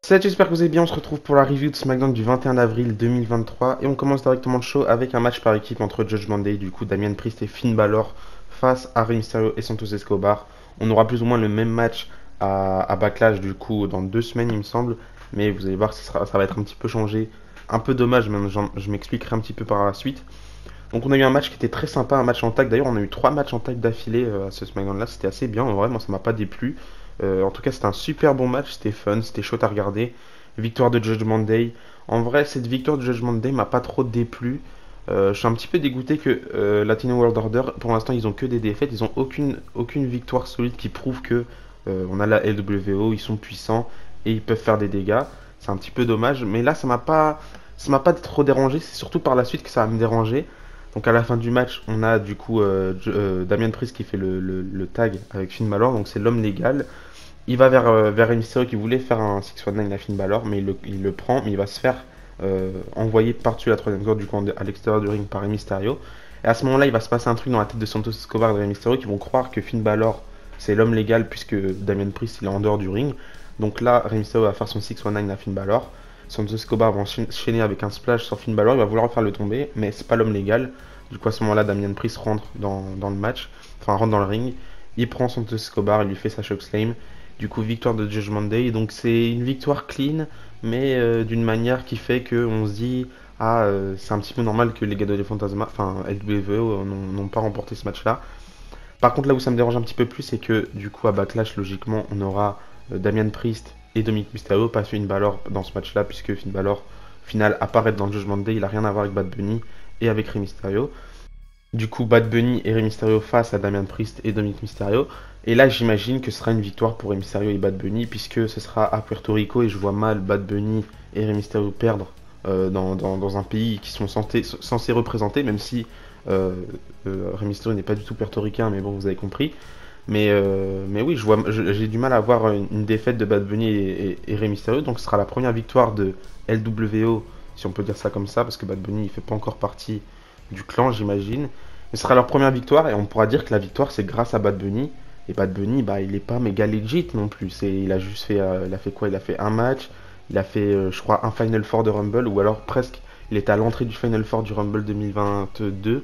Salut, j'espère que vous allez bien. On se retrouve pour la review de SmackDown du 21 avril 2023 et on commence directement le show avec un match par équipe entre Judgment Day, du coup Damian Priest et Finn Balor face à Rey Mysterio et Santos Escobar. On aura plus ou moins le même match à Backlash du coup dans 2 semaines il me semble, mais vous allez voir que ça va être un petit peu changé, un peu dommage, mais je m'expliquerai un petit peu par la suite. Donc on a eu un match qui était très sympa, un match en tag. D'ailleurs on a eu 3 matchs en tag d'affilée à ce SmackDown là, c'était assez bien. En vrai moi ça m'a pas déplu. En tout cas c'était un super bon match, c'était fun, c'était chaud à regarder. Victoire de Judgment Day. En vrai cette victoire de Judgment Day m'a pas trop déplu. Je suis un petit peu dégoûté que Latino World Order, pour l'instant ils ont que des défaites, ils ont aucune victoire solide qui prouve que on a la LWO, ils sont puissants et ils peuvent faire des dégâts. C'est un petit peu dommage, mais là ça m'a pas trop dérangé, c'est surtout par la suite que ça va me déranger. Donc à la fin du match, on a du coup Damian Priest qui fait le tag avec Finn Balor, donc c'est l'homme légal. Il va vers Rey Mysterio qui voulait faire un 619 à Finn Balor, mais il le prend, mais il va se faire envoyer par-dessus la troisième corde du coup à l'extérieur du ring par Rey Mysterio. Et à ce moment-là, il va se passer un truc dans la tête de Santos Escobar et de Rey Mysterio qui vont croire que Finn Balor c'est l'homme légal puisque Damian Priest il est en dehors du ring. Donc là, Rey Mysterio va faire son 619 à Finn Balor. Santos Escobar va enchaîner avec un splash sur Finn Balor, il va vouloir faire le tomber, mais c'est pas l'homme légal. Du coup, à ce moment-là, Damian Priest rentre dans le match, enfin rentre dans le ring. Il prend Santos Escobar, il lui fait sa chokeslam. Du coup, victoire de Judgment Day. Donc, c'est une victoire clean, mais d'une manière qui fait qu'on se dit ah, c'est un petit peu normal que les Legado del Fantasma, enfin LWO, n'ont pas remporté ce match-là. Par contre, là où ça me dérange un petit peu plus, c'est que du coup, à Backlash, logiquement, on aura Damian Priest et Dominic Mysterio, pas Finn Balor dans ce match-là, puisque Finn Balor, au final, apparaît dans le Judgment Day, il a rien à voir avec Bad Bunny et avec Rey Mysterio. Du coup, Bad Bunny et Rey Mysterio face à Damian Priest et Dominic Mysterio. Et là, j'imagine que ce sera une victoire pour Rey Mysterio et Bad Bunny, puisque ce sera à Puerto Rico et je vois mal Bad Bunny et Rey Mysterio perdre dans un pays qui sont censés représenter, même si Rey Mysterio n'est pas du tout puertoricain, mais bon, vous avez compris. Mais oui, j'ai du mal à voir une défaite de Bad Bunny et Rey Mysterio, donc ce sera la première victoire de LWO, si on peut dire ça comme ça, parce que Bad Bunny il fait pas encore partie du clan, j'imagine. Ce sera leur première victoire et on pourra dire que la victoire c'est grâce à Bad Bunny. Et Bad Bunny, bah, il est pas méga legit non plus. Il a juste fait, il a fait quoi? Il a fait un match, il a fait, je crois, un Final Four de Rumble ou alors presque. Il était à l'entrée du Final Four du Rumble 2022.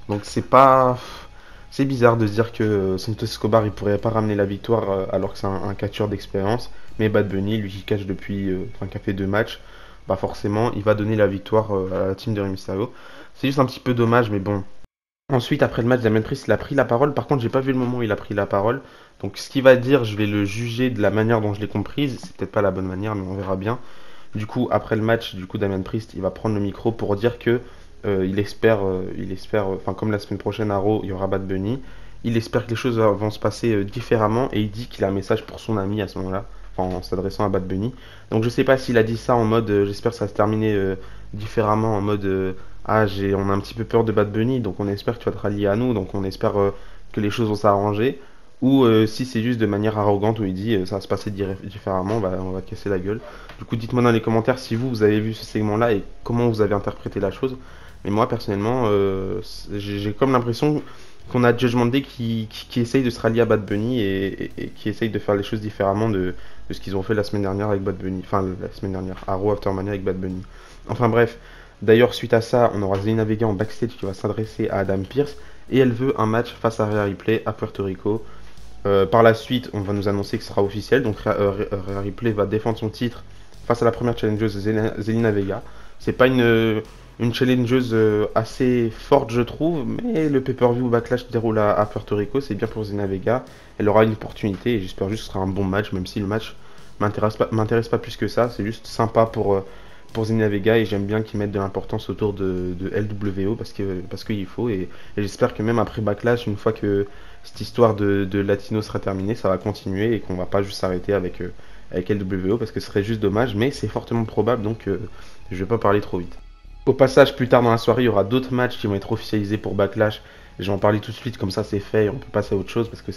Donc c'est bizarre de se dire que Santos Escobar il pourrait pas ramener la victoire alors que c'est un catcheur d'expérience. Mais Bad Bunny, lui qui catch depuis, enfin qui a fait 2 matchs, bah forcément il va donner la victoire à la team de Rey Mysterio. C'est juste un petit peu dommage, mais bon. Ensuite, après le match, Damien Priest il a pris la parole. Par contre, j'ai pas vu le moment où il a pris la parole. Donc, ce qu'il va dire, je vais le juger de la manière dont je l'ai comprise. C'est peut-être pas la bonne manière, mais on verra bien. Du coup, après le match, du coup, Damien Priest il va prendre le micro pour dire que il espère, enfin, comme la semaine prochaine à Raw, il y aura Bad Bunny. Il espère que les choses vont se passer différemment et il dit qu'il a un message pour son ami à ce moment-là, enfin, en s'adressant à Bad Bunny. Donc, je sais pas s'il a dit ça en mode, j'espère que ça va se terminer différemment, en mode ah, on a un petit peu peur de Bad Bunny, donc on espère que tu vas te rallier à nous, donc on espère que les choses vont s'arranger. Ou si c'est juste de manière arrogante où il dit ça va se passer différemment, on va te casser la gueule. Du coup, dites-moi dans les commentaires si vous avez vu ce segment-là et comment vous avez interprété la chose. Mais moi, personnellement, j'ai comme l'impression qu'on a Judgment Day qui essaye de se rallier à Bad Bunny et qui essaye de faire les choses différemment de ce qu'ils ont fait la semaine dernière avec Bad Bunny. Enfin, la semaine dernière, à Raw After Mania avec Bad Bunny. Enfin bref, d'ailleurs, suite à ça, on aura Zelina Vega en backstage qui va s'adresser à Adam Pearce et elle veut un match face à Rhea Ripley à Puerto Rico. Par la suite, on va nous annoncer que ce sera officiel. Donc, Rhea Ripley va défendre son titre face à la première challengeuse Zelina Vega. C'est pas une challengeuse assez forte, je trouve, mais le pay-per-view Backlash se déroule à Puerto Rico. C'est bien pour Zelina Vega. Elle aura une opportunité et j'espère juste que ce sera un bon match, même si le match m'intéresse pas plus que ça. C'est juste sympa pour Zelina Vega et j'aime bien qu'ils mettent de l'importance autour de LWO parce qu'il faut et j'espère que même après Backlash, une fois que cette histoire de Latino sera terminée, ça va continuer et qu'on va pas juste s'arrêter avec LWO parce que ce serait juste dommage, mais c'est fortement probable donc je vais pas parler trop vite. Au passage, plus tard dans la soirée, il y aura d'autres matchs qui vont être officialisés pour Backlash. Et je vais en parler tout de suite, comme ça c'est fait et on peut passer à autre chose parce que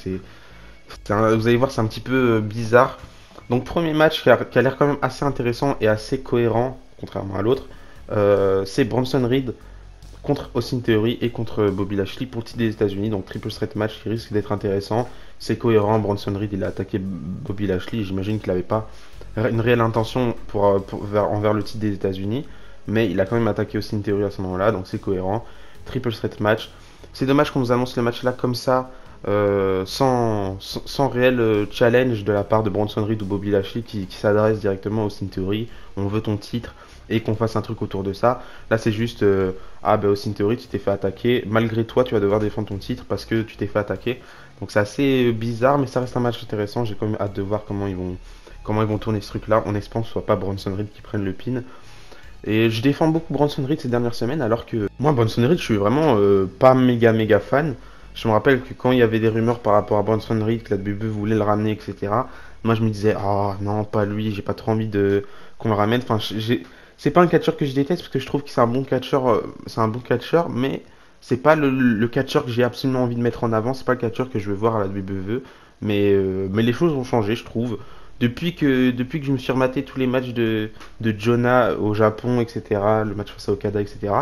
vous allez voir, c'est un petit peu bizarre. Donc premier match qui a l'air quand même assez intéressant et assez cohérent, contrairement à l'autre, c'est Bronson Reed contre Austin Theory et contre Bobby Lashley pour le titre des États-Unis. Donc triple threat match qui risque d'être intéressant. C'est cohérent. Bronson Reed il a attaqué Bobby Lashley. J'imagine qu'il n'avait pas une réelle intention envers le titre des États-Unis, mais il a quand même attaqué Austin Theory à ce moment-là. Donc c'est cohérent. Triple threat match. C'est dommage qu'on nous annonce le match là comme ça. Sans réel challenge de la part de Bronson Reed ou Bobby Lashley qui s'adresse directement à Austin Theory. On veut ton titre et qu'on fasse un truc autour de ça. Là, c'est juste ah ben Austin Theory, tu t'es fait attaquer. Malgré toi, tu vas devoir défendre ton titre parce que tu t'es fait attaquer. Donc c'est assez bizarre, mais ça reste un match intéressant. J'ai quand même hâte de voir comment ils vont tourner ce truc-là. En espérant que ce soit pas Bronson Reed qui prenne le pin. Et je défends beaucoup Bronson Reed ces dernières semaines, alors que moi, Bronson Reed, je suis vraiment pas méga fan. Je me rappelle que quand il y avait des rumeurs par rapport à Bronson Reed, que la WWE voulait le ramener, etc., moi je me disais, ah non, pas lui, j'ai pas trop envie de qu'on le ramène. Enfin, c'est pas un catcheur que je déteste, parce que je trouve que c'est un bon catcheur, mais c'est pas le catcheur que j'ai absolument envie de mettre en avant, c'est pas le catcheur que je veux voir à la WWE. Mais les choses ont changé, je trouve. Depuis que je me suis rematé tous les matchs de Jonah au Japon, etc., le match face à Okada, etc.,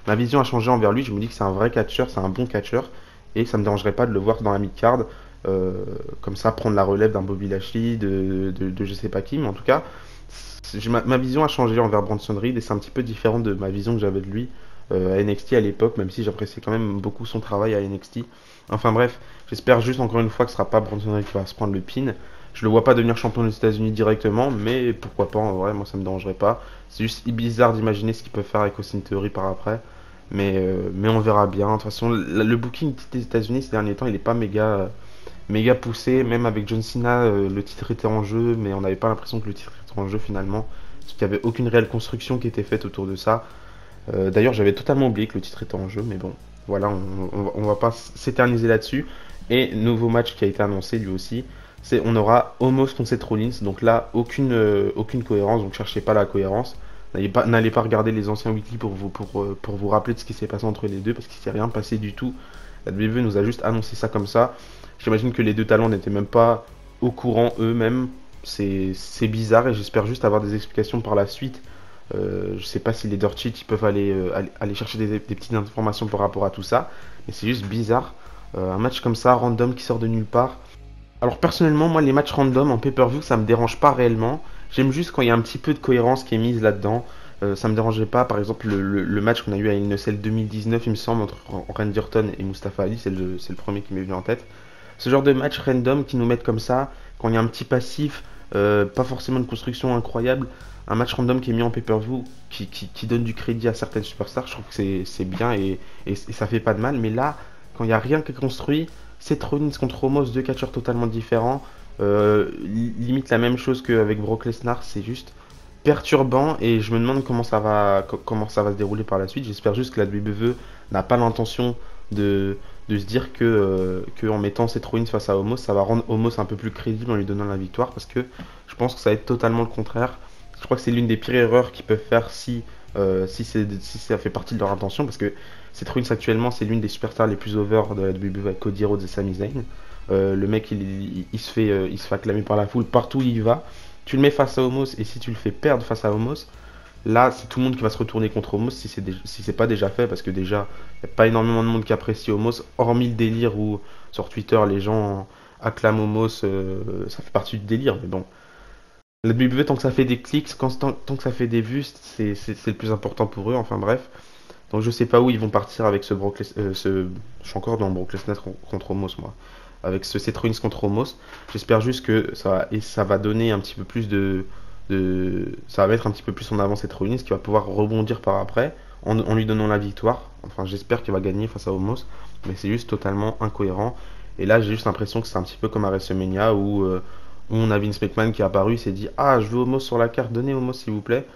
ma vision a changé envers lui. Je me dis que c'est un vrai catcheur, c'est un bon catcheur, et ça me dérangerait pas de le voir dans la mid-card, comme ça, prendre la relève d'un Bobby Lashley, de je sais pas qui, mais en tout cas, ma vision a changé envers Bronson Reed, et c'est un petit peu différent de ma vision que j'avais de lui à NXT à l'époque, même si j'appréciais quand même beaucoup son travail à NXT. Enfin bref, j'espère juste encore une fois que ce sera pas Bronson Reed qui va se prendre le pin. Je le vois pas devenir champion des États-Unis directement, mais pourquoi pas, en vrai, moi ça me dérangerait pas. C'est juste bizarre d'imaginer ce qu'ils peuvent faire avec Austin Theory par après. Mais on verra bien. De toute façon, le booking des États-Unis ces derniers temps, il est pas méga poussé. Même avec John Cena, le titre était en jeu, mais on n'avait pas l'impression que le titre était en jeu finalement. Parce qu'il n'y avait aucune réelle construction qui était faite autour de ça. D'ailleurs, j'avais totalement oublié que le titre était en jeu, mais bon, voilà, on va pas s'éterniser là-dessus. Et nouveau match qui a été annoncé lui aussi. On aura Omos contre Seth Rollins, donc là aucune cohérence, donc cherchez pas la cohérence. N'allez pas regarder les anciens weekly pour vous rappeler de ce qui s'est passé entre les deux, parce qu'il s'est rien passé du tout. La WWE nous a juste annoncé ça comme ça. J'imagine que les deux talents n'étaient même pas au courant eux-mêmes. C'est bizarre et j'espère juste avoir des explications par la suite. Je sais pas si les Dirt Sheets ils peuvent aller chercher des petites informations par rapport à tout ça, mais c'est juste bizarre. Un match comme ça, random, qui sort de nulle part. Alors personnellement, moi les matchs random en pay-per-view, ça me dérange pas réellement. J'aime juste quand il y a un petit peu de cohérence qui est mise là-dedans. Ça me dérangeait pas, par exemple le match qu'on a eu à InnoCell 2019, il me semble, entre Randy Orton et Mustafa Ali, c'est le premier qui m'est venu en tête. Ce genre de match random qui nous mettent comme ça, quand il y a un petit passif, pas forcément une construction incroyable, un match random qui est mis en pay-per-view, qui donne du crédit à certaines superstars, je trouve que c'est bien et ça fait pas de mal. Mais là, quand il n'y a rien qui est construit, Seth Rollins contre Omos, deux catcheurs totalement différents, limite la même chose qu'avec Brock Lesnar, c'est juste perturbant et je me demande comment ça va se dérouler par la suite. J'espère juste que la WWE n'a pas l'intention de se dire que en mettant Seth Rollins face à Omos, ça va rendre Omos un peu plus crédible en lui donnant la victoire, parce que je pense que ça va être totalement le contraire. Je crois que c'est l'une des pires erreurs qu'ils peuvent faire si ça fait partie de leur intention, parce que Seth Rollins actuellement c'est l'une des superstars les plus over de la WWE avec Cody Rhodes et Sami Zayn. Le mec il se fait acclamer par la foule partout où il va. Tu le mets face à Omos, et si tu le fais perdre face à Omos, là c'est tout le monde qui va se retourner contre Omos si c'est pas déjà fait, parce que déjà il n'y a pas énormément de monde qui apprécie Omos, hormis le délire où sur Twitter les gens acclament Omos, ça fait partie du délire, mais bon. La WWE, tant que ça fait des clics, tant que ça fait des vues, c'est le plus important pour eux, enfin bref. Donc je sais pas où ils vont partir avec ce Brock Lesnar, je suis encore dans Brock Lesnar contre Omos moi. Avec ce Seth Rollins contre Omos, j'espère juste que ça va donner un petit peu plus ça va mettre un petit peu plus en avant Seth Rollins, qui va pouvoir rebondir par après en lui donnant la victoire. Enfin j'espère qu'il va gagner face à Omos, mais c'est juste totalement incohérent. Et là j'ai juste l'impression que c'est un petit peu comme à WrestleMania où on a Vince McMahon qui est apparu, il s'est dit ah je veux Omos sur la carte, donnez Omos s'il vous plaît.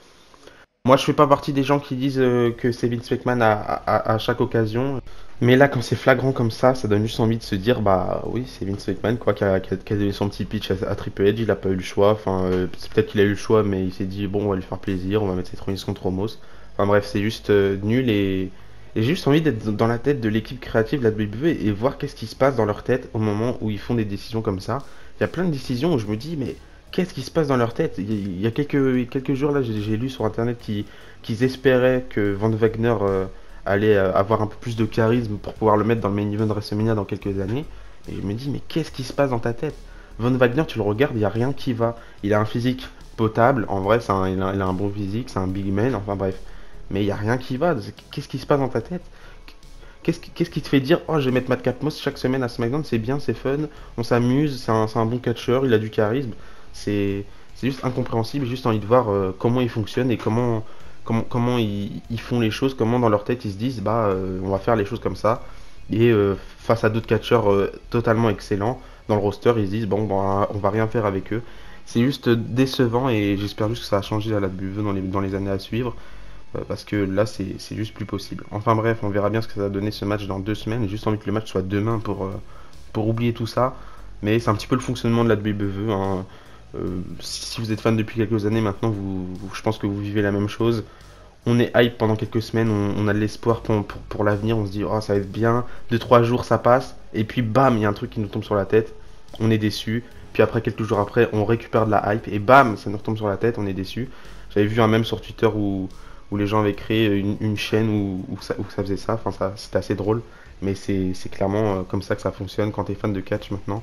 Moi, je fais pas partie des gens qui disent que c'est Vince McMahon à chaque occasion. Mais là, quand c'est flagrant comme ça donne juste envie de se dire, bah oui, c'est Vince McMahon quoi, qui a donné son petit pitch à Triple H. Il a pas eu le choix. Enfin, c'est peut-être qu'il a eu le choix, mais il s'est dit, bon, on va lui faire plaisir, on va mettre cette Rollins contre Omos. Enfin bref, c'est juste nul et j'ai juste envie d'être dans la tête de l'équipe créative de la WWE et voir qu'est-ce qui se passe dans leur tête au moment où ils font des décisions comme ça. Il y a plein de décisions où je me dis, mais qu'est-ce qui se passe dans leur tête? Il y a quelques jours là, j'ai lu sur internet qu'ils espéraient que Van Wagner allait avoir un peu plus de charisme pour pouvoir le mettre dans le main event de WrestleMania dans quelques années. Et je me dis, mais qu'est-ce qui se passe dans ta tête? Von Wagner, tu le regardes, il n'y a rien qui va. Il a un physique potable, en vrai, il a un bon physique, c'est un big man, enfin bref. Mais il n'y a rien qui va. Qu'est-ce qui se passe dans ta tête? Qu'est-ce qui te fait dire, oh, je vais mettre Madcap Moss chaque semaine à SmackDown, c'est bien, c'est fun, on s'amuse, c'est un bon catcheur, il a du charisme. C'est juste incompréhensible, j'ai juste envie de voir comment il fonctionne et comment ils font les choses, comment dans leur tête ils se disent, bah, on va faire les choses comme ça. Et face à d'autres catcheurs totalement excellents dans le roster, ils se disent, bon, on va rien faire avec eux. C'est juste décevant et j'espère juste que ça va changer à la WWE dans les années à suivre. Parce que là c'est juste plus possible. Enfin bref, on verra bien ce que ça va donner ce match dans 2 semaines. J'ai juste envie que le match soit demain pour oublier tout ça. Mais c'est un petit peu le fonctionnement de la WWE, hein. Si vous êtes fan depuis quelques années maintenant, je pense que vous vivez la même chose. On est hype pendant quelques semaines, on a de l'espoir pour l'avenir, on se dit oh ça va être bien, 2 3 jours ça passe, et puis bam, il y a un truc qui nous tombe sur la tête, on est déçu, puis après quelques jours après on récupère de la hype, et bam, ça nous retombe sur la tête, on est déçu. J'avais vu un mème sur Twitter où les gens avaient créé une chaîne où ça faisait ça, enfin c'était assez drôle, mais c'est clairement comme ça que ça fonctionne quand t'es fan de catch maintenant.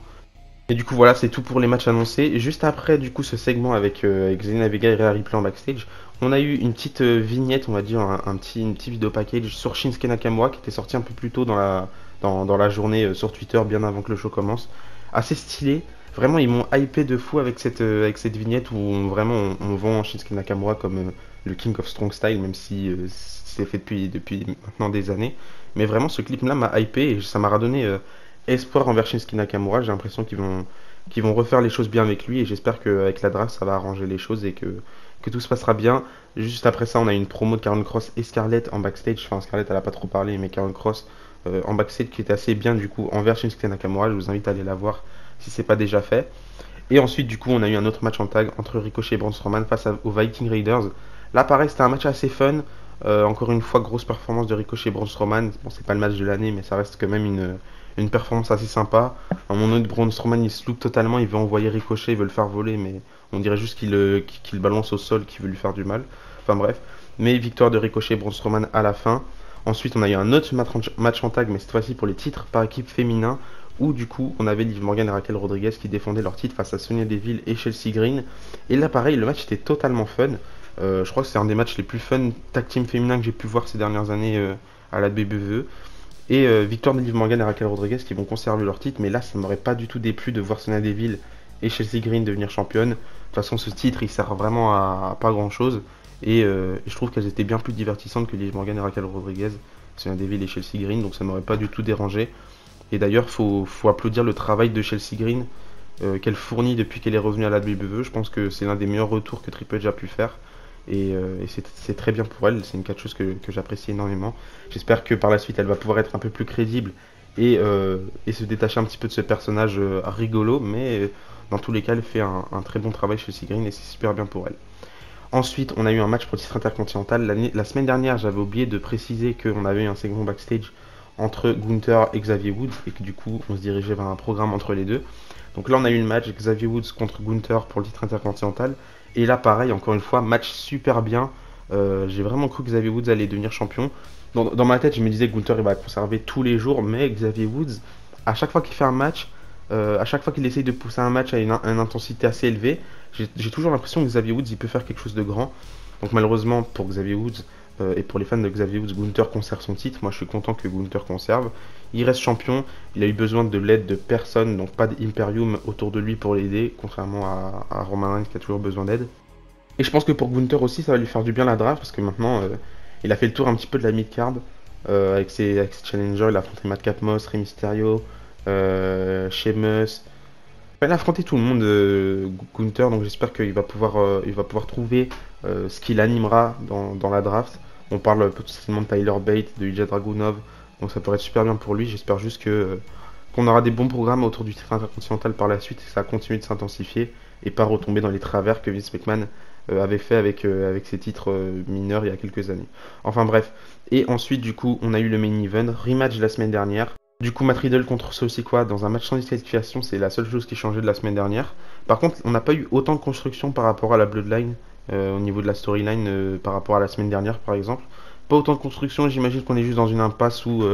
Et du coup voilà, c'est tout pour les matchs annoncés. Et juste après du coup ce segment avec Zelina Vega et Rhea Ripley en backstage, on a eu une petite vignette, on va dire, une petite vidéo package sur Shinsuke Nakamura qui était sorti un peu plus tôt dans la journée sur Twitter, bien avant que le show commence. Assez stylé. Vraiment, ils m'ont hypé de fou avec cette vignette où on vend Shinsuke Nakamura comme le King of Strong Style, même si c'est fait depuis maintenant des années. Mais vraiment, ce clip-là m'a hypé et ça m'a redonné espoir envers Shinsuke Nakamura. J'ai l'impression qu'ils vont refaire les choses bien avec lui et j'espère qu'avec la draft, ça va arranger les choses et que tout se passera bien. Juste après ça, on a eu une promo de Karrion Kross et Scarlett en backstage. Enfin, Scarlett, elle a pas trop parlé, mais Karrion Kross en backstage qui était assez bien du coup envers Shinsuke Nakamura. Je vous invite à aller la voir si c'est pas déjà fait. Et ensuite, du coup, on a eu un autre match en tag entre Ricochet et Braun Strowman face aux Viking Raiders. Là, pareil, c'était un match assez fun. Encore une fois, grosse performance de Ricochet et Braun Strowman. Bon, c'est pas le match de l'année, mais ça reste quand même une performance assez sympa. À un moment donné, Braun Strowman il se loupe totalement. Il veut envoyer Ricochet, il veut le faire voler, mais on dirait juste qu'il balance au sol, qu'il veut lui faire du mal. Enfin bref. Mais victoire de Ricochet et Braun Strowman à la fin. Ensuite, on a eu un autre match en tag, mais cette fois-ci pour les titres par équipe féminin, où du coup, on avait Liv Morgan et Raquel Rodriguez qui défendaient leur titre face à Sonya Deville et Chelsea Green. Et là, pareil, le match était totalement fun. Je crois que c'est un des matchs les plus fun tag team féminin que j'ai pu voir ces dernières années à la WWE. Et victoire de Liv Morgan et Raquel Rodriguez qui vont conserver leur titre, mais là, ça m'aurait pas du tout déplu de voir Sonya Deville et Chelsea Green devenir championnes. De toute façon, ce titre, il sert vraiment à pas grand-chose. Et je trouve qu'elles étaient bien plus divertissantes que Liv Morgan et Raquel Rodriguez, Sonya Deville et Chelsea Green, donc ça m'aurait pas du tout dérangé. Et d'ailleurs, faut applaudir le travail de Chelsea Green qu'elle fournit depuis qu'elle est revenue à la WWE. Je pense que c'est l'un des meilleurs retours que Triple H a pu faire. Et c'est très bien pour elle, c'est une chose que j'apprécie énormément. J'espère que par la suite elle va pouvoir être un peu plus crédible et se détacher un petit peu de ce personnage rigolo, mais dans tous les cas elle fait un très bon travail chez Chelsea Green et c'est super bien pour elle. Ensuite, on a eu un match pour le titre intercontinental. La semaine dernière, j'avais oublié de préciser qu'on avait eu un segment backstage entre Gunther et Xavier Woods et que du coup, on se dirigeait vers un programme entre les deux. Donc là, on a eu le match Xavier Woods contre Gunther pour le titre intercontinental. Et là, pareil, encore une fois, match super bien. J'ai vraiment cru que Xavier Woods allait devenir champion. Dans ma tête, je me disais que Gunther il va conserver tous les jours, mais Xavier Woods, à chaque fois qu'il fait un match, à chaque fois qu'il essaye de pousser un match à une intensité assez élevée, j'ai toujours l'impression que Xavier Woods il peut faire quelque chose de grand. Donc malheureusement pour Xavier Woods et pour les fans de Xavier Woods, Gunther conserve son titre. Moi je suis content que Gunther conserve. Il reste champion, il a eu besoin de l'aide de personne, donc pas d'Imperium autour de lui pour l'aider, contrairement à Roman Reigns qui a toujours besoin d'aide. Et je pense que pour Gunther aussi ça va lui faire du bien la draft parce que maintenant il a fait le tour un petit peu de la mid-card avec ses challengers. Il a affronté Madcap Moss, Rey Mysterio, Sheamus. Enfin, il a affronté tout le monde, Gunther, donc j'espère qu'il va pouvoir trouver ce qui l'animera dans la draft. On parle potentiellement de Tyler Bate, de Ilja Dragunov, donc ça pourrait être super bien pour lui. J'espère juste qu'on aura des bons programmes autour du titre intercontinental par la suite et que ça continue de s'intensifier et pas retomber dans les travers que Vince McMahon avait fait avec ses titres mineurs il y a quelques années. Enfin bref. Et ensuite, du coup, on a eu le main event, rematch de la semaine dernière. Du coup, Matt Riddle contre Sikoa dans un match sans disqualification, c'est la seule chose qui changeait de la semaine dernière. Par contre, on n'a pas eu autant de construction par rapport à la Bloodline au niveau de la storyline par rapport à la semaine dernière, par exemple. Pas autant de construction, j'imagine qu'on est juste dans une impasse où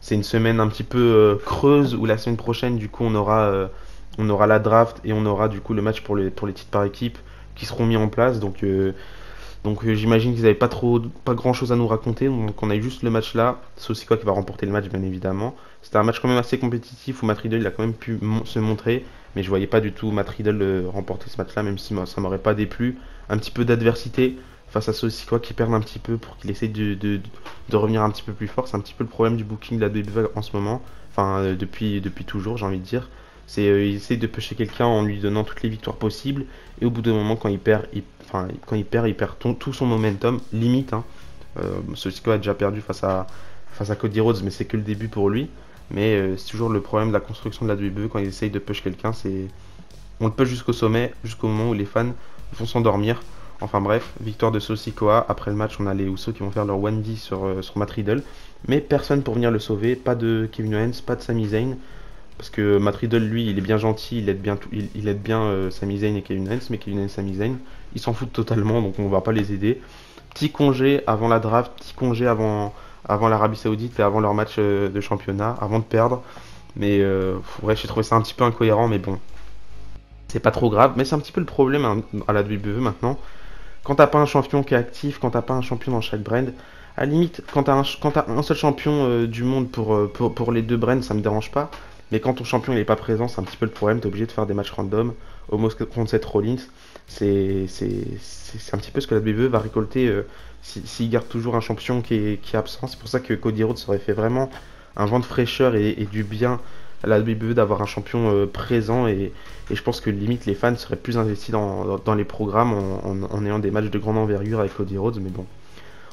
c'est une semaine un petit peu creuse, où la semaine prochaine, du coup, on aura la draft et on aura du coup le match pour les titres par équipe qui seront mis en place. Donc j'imagine qu'ils n'avaient pas grand chose à nous raconter. Donc on a eu juste le match là. C'est aussi quoi qui va remporter le match, bien évidemment. C'était un match quand même assez compétitif où Matt Riddle il a quand même pu se montrer. Mais je voyais pas du tout Matt Riddle remporter ce match-là, même si ça m'aurait pas déplu. Un petit peu d'adversité face à ceux aussi quoi qui perdent un petit peu pour qu'il essaye de revenir un petit peu plus fort. C'est un petit peu le problème du booking de la WWE en ce moment. Enfin, depuis toujours, j'ai envie de dire. C'est il essaye de pêcher quelqu'un en lui donnant toutes les victoires possibles. Et au bout d'un moment, quand il perd tout son momentum, limite. Hein. Sosiko a déjà perdu face à Cody Rhodes, mais c'est que le début pour lui. Mais c'est toujours le problème de la construction de la WWE quand ils essayent de push quelqu'un, on le push jusqu'au sommet, jusqu'au moment où les fans vont s'endormir. Enfin bref, victoire de Sosikoa. Après le match, on a les Usos qui vont faire leur 1D sur Matt Riddle. Mais personne pour venir le sauver. Pas de Kevin Owens, pas de Sami Zayn. Parce que Matt Riddle, lui, il est bien gentil, il aide bien Sami Zayn et Kevin Owens, mais Kevin Owens et Sami Zayn, ils s'en foutent totalement, donc on va pas les aider. Petit congé avant la draft, petit congé avant l'Arabie Saoudite et avant leur match de championnat, avant de perdre. Mais ouais, j'ai trouvé ça un petit peu incohérent, mais bon, c'est pas trop grave. Mais c'est un petit peu le problème hein, à la WWE maintenant. Quand t'as pas un champion qui est actif, quand t'as pas un champion dans chaque brand, à la limite, quand t'as un seul champion du monde pour les deux brands, ça me dérange pas. Mais quand ton champion il est pas présent, c'est un petit peu le problème. T'es obligé de faire des matchs random. Homos contre Seth Rollins, c'est un petit peu ce que la WWE va récolter s'il garde toujours un champion qui est absent. C'est pour ça que Cody Rhodes aurait fait vraiment un vent de fraîcheur et du bien à la WWE d'avoir un champion présent. Et je pense que limite les fans seraient plus investis dans les programmes en ayant des matchs de grande envergure avec Cody Rhodes. Mais bon,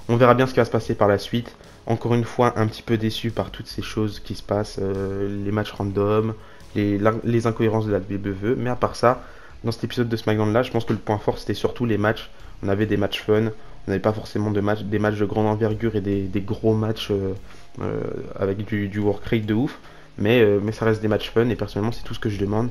on verra bien ce qui va se passer par la suite. Encore une fois, un petit peu déçu par toutes ces choses qui se passent, les matchs random, les incohérences de la WWE. Mais à part ça, dans cet épisode de SmackDown là, je pense que le point fort c'était surtout les matchs. On avait des matchs fun, on n'avait pas forcément des matchs de grande envergure et des gros matchs avec du work rate de ouf. Mais ça reste des matchs fun et personnellement c'est tout ce que je demande.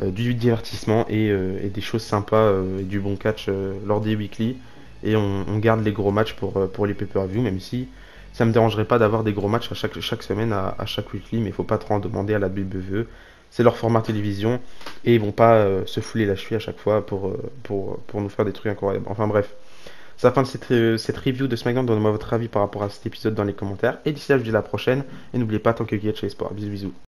Du divertissement et des choses sympas et du bon catch lors des weekly. Et on garde les gros matchs pour les pay-per-view, même si ça me dérangerait pas d'avoir des gros matchs à chaque semaine, à chaque weekly, mais il faut pas trop en demander à la WWE. C'est leur format télévision et ils vont pas se fouler la cheville à chaque fois pour nous faire des trucs incroyables. Enfin bref, c'est la fin de cette review de SmackDown. Donnez-moi votre avis par rapport à cet épisode dans les commentaires. Et d'ici là, je vous dis à la prochaine. Et n'oubliez pas, tant que Guy chez les sports. Bisous bisous.